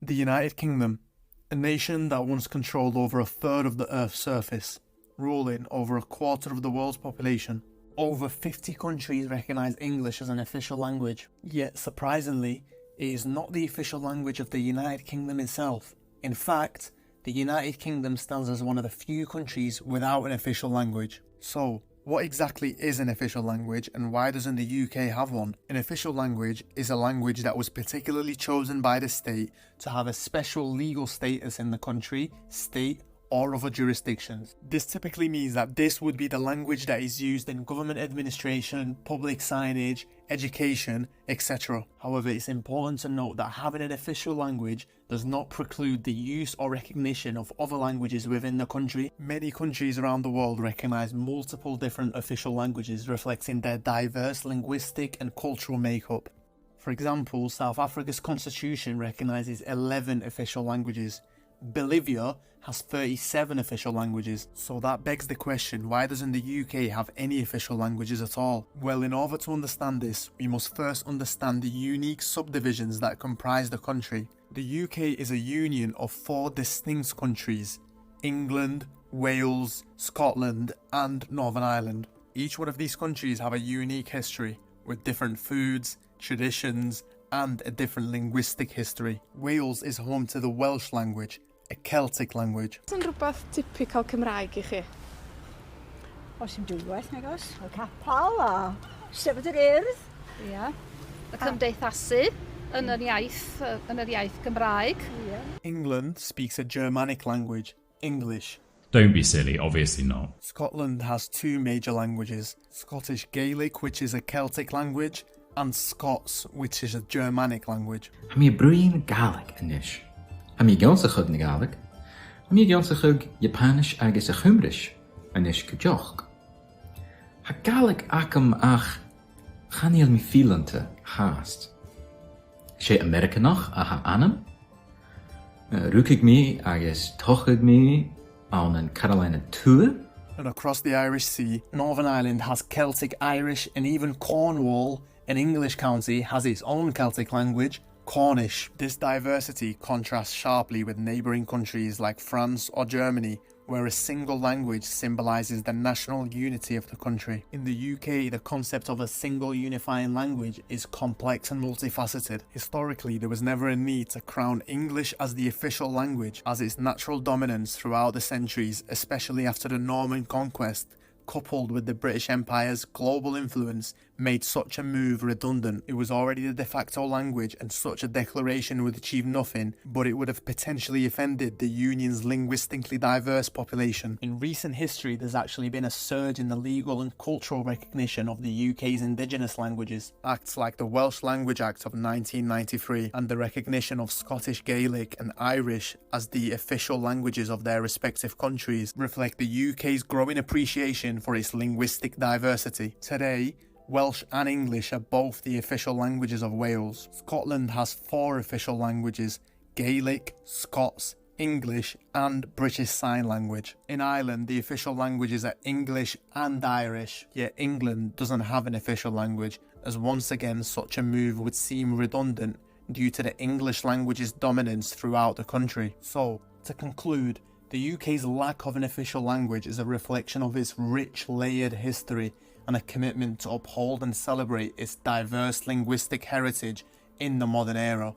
The United Kingdom, a nation that once controlled over a third of the Earth's surface, ruling over a quarter of the world's population. Over 50 countries recognise English as an official language, yet surprisingly, it is not the official language of the United Kingdom itself. In fact, the United Kingdom stands as one of the few countries without an official language. So, what exactly is an official language and why doesn't the UK have one? An official language is a language that was particularly chosen by the state to have a special legal status in the country, state, or other jurisdictions. This typically means that this would be the language that is used in government administration, public signage, education, etc. However, it's important to note that having an official language does not preclude the use or recognition of other languages within the country. Many countries around the world recognise multiple different official languages reflecting their diverse linguistic and cultural makeup. For example, South Africa's constitution recognises 11 official languages. Bolivia has 37 official languages, so that begs the question, why doesn't the UK have any official languages at all? Well, in order to understand this, we must first understand the unique subdivisions that comprise the country. The UK is a union of 4 distinct countries: England, Wales, Scotland and Northern Ireland. Each one of these countries have a unique history, with different foods, traditions and a different linguistic history. Wales is home to the Welsh language, a Celtic language. Yn rhywbeth typical Cymraeg I chi? Oes dim dwywaith nag oes? Y capal a sefyd yr urdd. Ia. Y cymdeithasu yn yr iaith Gymraeg. England speaks a Germanic language, English. Don't be silly, obviously not. Scotland has 2 major languages, Scottish Gaelic, which is a Celtic language, and Scots, which is a Germanic language. Am I brwy'n Gaelic yn ish? Am I gans a chug na Gaelic? Am I gans a chug Japanish agus a Chymrish yn ish gyjoch? Ha Gaelic acam ach chaniel mi filante haast. Sé Americanach a ha anam? Rúkig mi agus tochig mi an an Carolina Tour? And across the Irish Sea, Northern Ireland has Celtic Irish, and even Cornwall, an English county, has its own Celtic language, Cornish. This diversity contrasts sharply with neighbouring countries like France or Germany, where a single language symbolises the national unity of the country. In the UK, the concept of a single unifying language is complex and multifaceted. Historically, there was never a need to crown English as the official language, as its natural dominance throughout the centuries, especially after the Norman conquest, coupled with the British Empire's global influence, made such a move redundant. It was already the de facto language, and such a declaration would achieve nothing, but it would have potentially offended the Union's linguistically diverse population. In recent history, there's actually been a surge in the legal and cultural recognition of the UK's indigenous languages. Acts like the Welsh Language Act of 1993 and the recognition of Scottish Gaelic and Irish as the official languages of their respective countries reflect the UK's growing appreciation for its linguistic diversity. Today, Welsh and English are both the official languages of Wales. Scotland has 4 official languages: Gaelic, Scots, English and British Sign Language. In Ireland, the official languages are English and Irish, yet England doesn't have an official language, as once again such a move would seem redundant due to the English language's dominance throughout the country. So, to conclude, the UK's lack of an official language is a reflection of its rich, layered history and a commitment to uphold and celebrate its diverse linguistic heritage in the modern era.